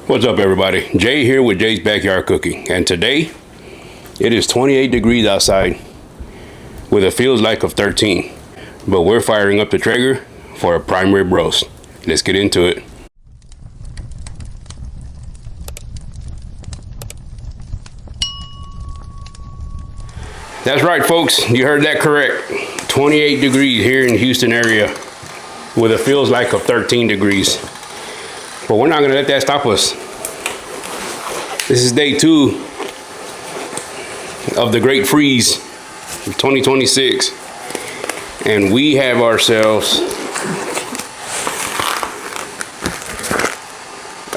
What's up, everybody? Jay here with Jay's Backyard Cooking, and today it is 28 degrees outside with a feels like of 13, but we're firing up the Traeger for a prime rib roast. Let's get into it. That's right, folks, you heard that correct. 28 degrees here in the Houston area with a feels like of 13 degrees. But we're not gonna let that stop us. This is day 2 of the Great Freeze of 2026. And we have ourselves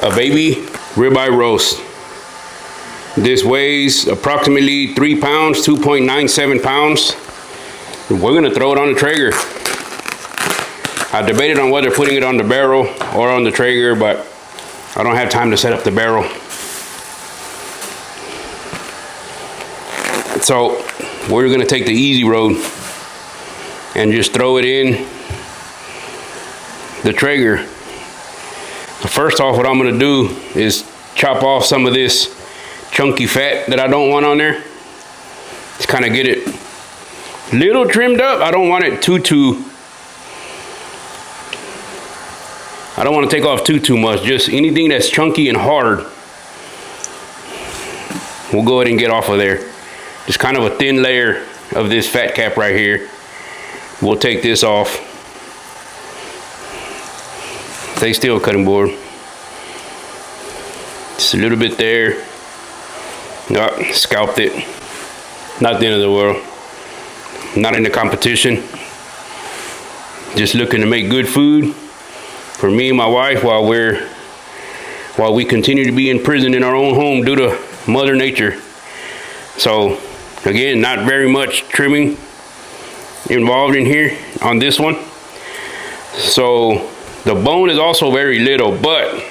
a baby ribeye roast. This weighs approximately 3 pounds, 2.97 pounds. We're gonna throw it on the Traeger. I debated on whether putting it on the barrel or on the Traeger, but I don't have time to set up the barrel. So we're gonna take the easy road and just throw it in the Traeger. First off, what I'm gonna do is chop off some of this chunky fat that I don't want on there. Just kind of get it a little trimmed up. I don't want it I don't want to take off too much. Just anything that's chunky and hard, we'll go ahead and get off of there. Just kind of a thin layer of this fat cap right here. We'll take this off. Stay still, cutting board. Just a little bit there. Nope, scalped it. Not the end of the world. Not in the competition. Just looking to make good food for me and my wife while we continue to be in prison in our own home due to Mother Nature. So again, not very much trimming involved in here on this one. So the bone is also very little, but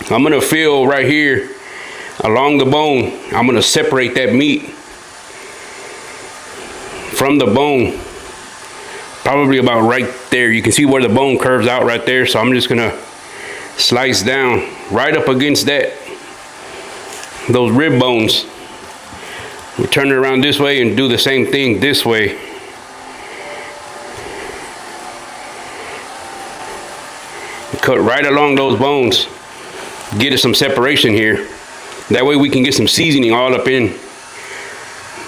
I'm gonna feel right here along the bone. I'm gonna separate that meat from the bone, probably about right there. You can see where the bone curves out right there. So I'm just gonna slice down right up against those rib bones. We turn it around this way and do the same thing this way. Cut right along those bones. Get it some separation here. That way we can get some seasoning all up in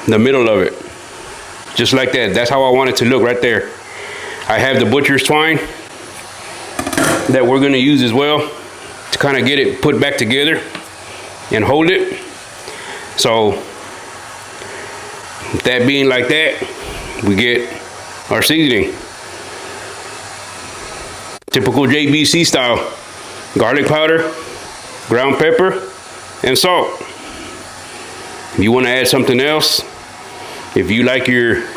the middle of it. Just like that. That's how I want it to look right there. I have the butcher's twine that we're gonna use as well to kind of get it put back together and hold it. So that being like that, we get our seasoning. Typical JBC style. Garlic powder, ground pepper, and salt. If you want to add something else, if you like your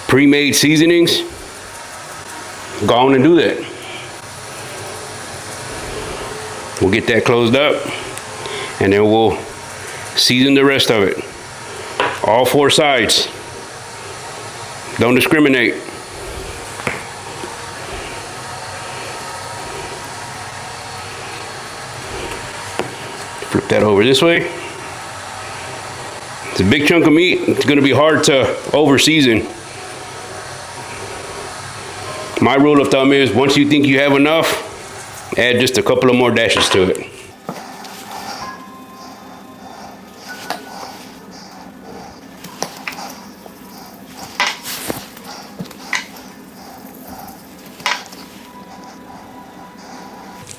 pre-made seasonings, go on and do that. We'll get that closed up and then we'll season the rest of it. All 4 sides. Don't discriminate. Flip that over this way. It's a big chunk of meat. It's going to be hard to over season. My rule of thumb is once you think you have enough, add just a couple of more dashes to it.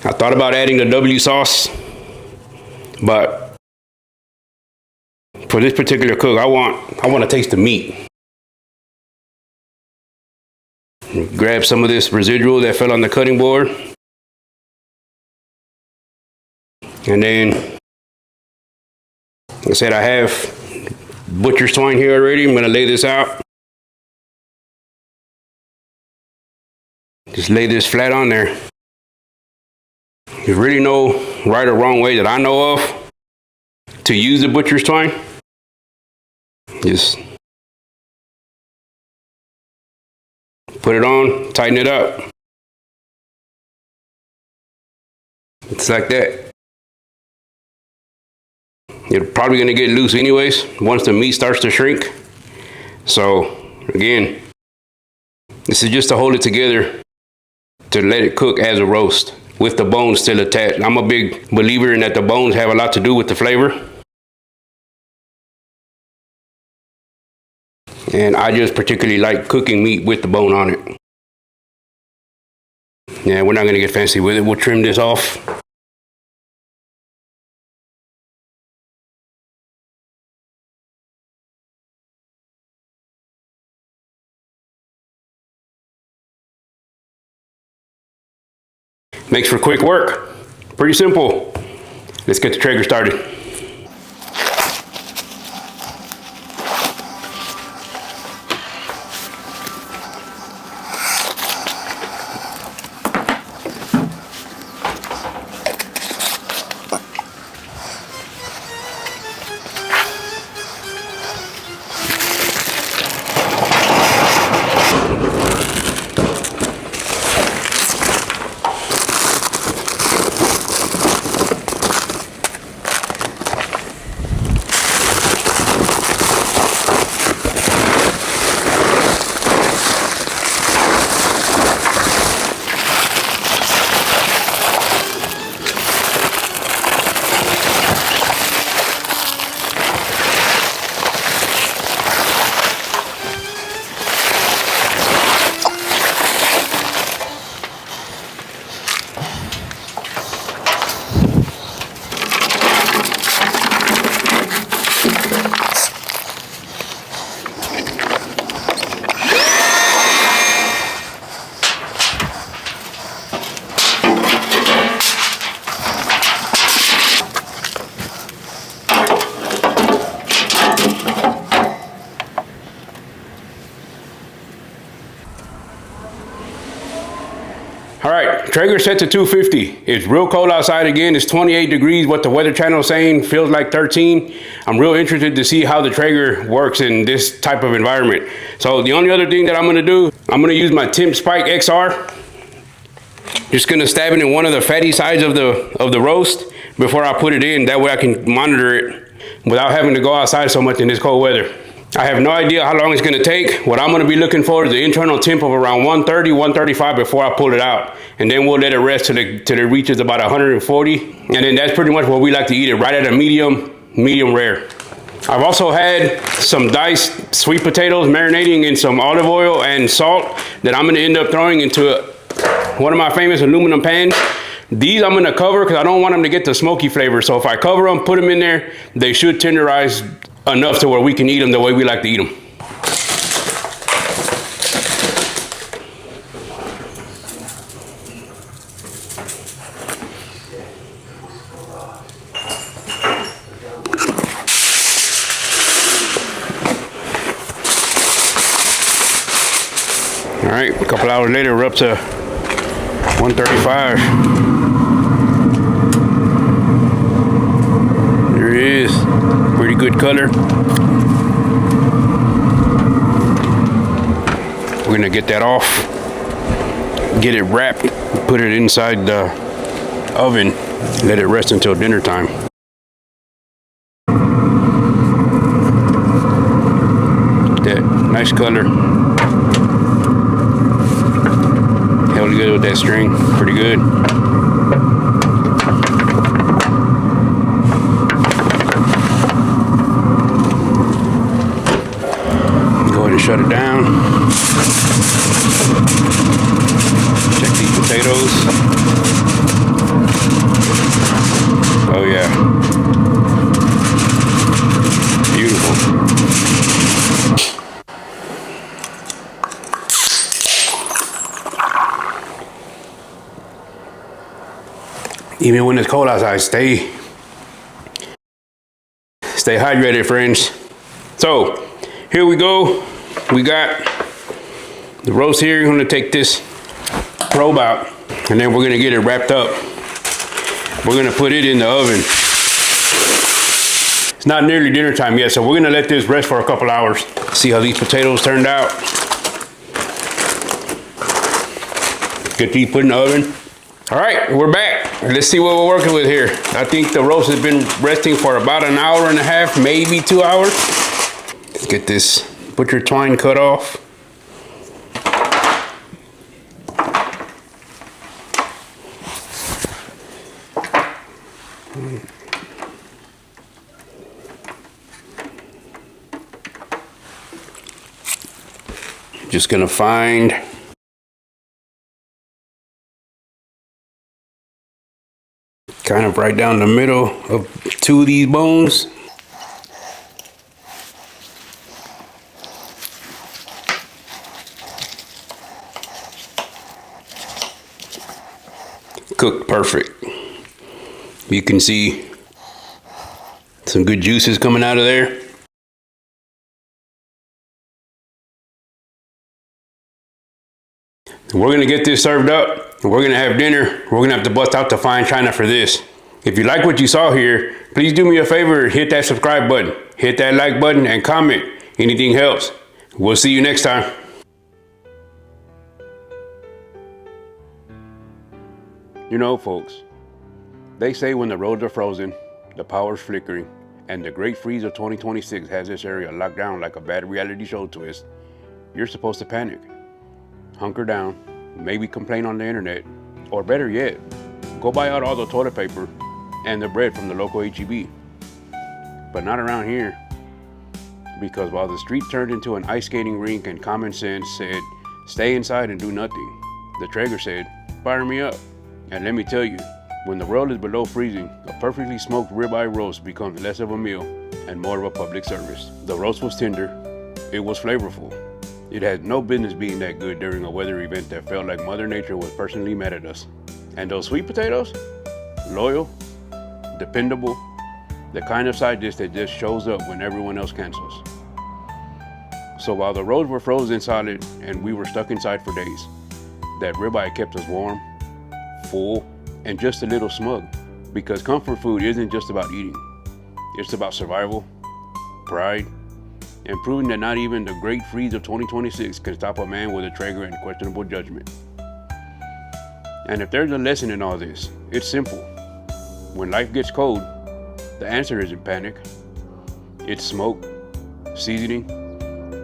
I thought about adding the W sauce, but for this particular cook, I want to taste the meat. Grab some of this residual that fell on the cutting board. And then, like I said, I have butcher's twine here already. I'm gonna lay this out. Just lay this flat on there. There's really no right or wrong way that I know of to use the butcher's twine. Just put it on, tighten it up. It's like that. It's probably gonna get loose anyways once the meat starts to shrink. So again, this is just to hold it together, to let it cook as a roast with the bones still attached. I'm a big believer in that the bones have a lot to do with the flavor. And I just particularly like cooking meat with the bone on it. Yeah, we're not gonna get fancy with it. We'll trim this off. Makes for quick work. Pretty simple. Let's get the Traeger started. All right, Traeger set to 250. It's real cold outside again. It's 28 degrees, what the Weather Channel is saying, feels like 13. I'm real interested to see how the Traeger works in this type of environment. So the only other thing that I'm gonna do, I'm gonna use my Temp Spike XR. Just gonna stab it in one of the fatty sides of the roast before I put it in. That way I can monitor it without having to go outside so much in this cold weather. I have no idea how long it's gonna take. What I'm gonna be looking for is the internal temp of around 130, 135 before I pull it out. And then we'll let it rest till it reaches about 140. And then that's pretty much what we like to eat it, right at a medium rare. I've also had some diced sweet potatoes marinating in some olive oil and salt that I'm gonna end up throwing into one of my famous aluminum pans. These I'm gonna cover because I don't want them to get the smoky flavor. So if I cover them, put them in there, they should tenderize enough to where we can eat them the way we like to eat them. All right, a couple hours later, we're up to 135. There it is. Pretty good color. We're gonna get that off, get it wrapped, put it inside the oven, let it rest until dinner time. That nice color. Held good with that string, pretty good. Shut it down. Check these potatoes. Oh yeah. Beautiful. Even when it's cold outside, stay hydrated, friends. So here we go. We got the roast here. You're gonna take this probe out and then we're gonna get it wrapped up. We're gonna put it in the oven. It's not nearly dinner time yet, so we're gonna let this rest for a couple hours. See how these potatoes turned out. Get these put in the oven. All right, we're back. let's see what we're working with here. I think the roast has been resting for about an hour and a half, maybe 2 hours. Let's get this butcher twine cut off. Just gonna find kind of right down the middle of two of these bones. Cooked perfect. You can see some good juices coming out of there. We're gonna get this served up. We're gonna have dinner. We're gonna have to bust out the fine china for this. If you like what you saw here, please do me a favor, hit that subscribe button, hit that like button, and comment. Anything helps. We'll see you next time. You know, folks, they say when the roads are frozen, the power's flickering, and the great freeze of 2026 has this area locked down like a bad reality show twist, you're supposed to panic. Hunker down, maybe complain on the internet, or better yet, go buy out all the toilet paper and the bread from the local HEB. But not around here, because while the street turned into an ice skating rink and common sense said, stay inside and do nothing, the Traeger said, fire me up. And let me tell you, when the world is below freezing, a perfectly smoked ribeye roast becomes less of a meal and more of a public service. The roast was tender, it was flavorful. It had no business being that good during a weather event that felt like Mother Nature was personally mad at us. And those sweet potatoes? Loyal, dependable, the kind of side dish that just shows up when everyone else cancels. So while the roads were frozen solid and we were stuck inside for days, that ribeye kept us warm, full, and just a little smug. Because comfort food isn't just about eating. It's about survival, pride, and proving that not even the great freeze of 2026 can stop a man with a Traeger and questionable judgment. And if there's a lesson in all this, it's simple. When life gets cold, the answer isn't panic. It's smoke, seasoning,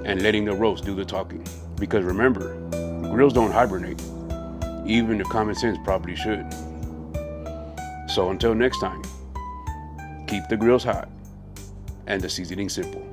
and letting the roast do the talking. Because remember, grills don't hibernate. Even the common sense probably should. So until next time, keep the grills hot and the seasoning simple.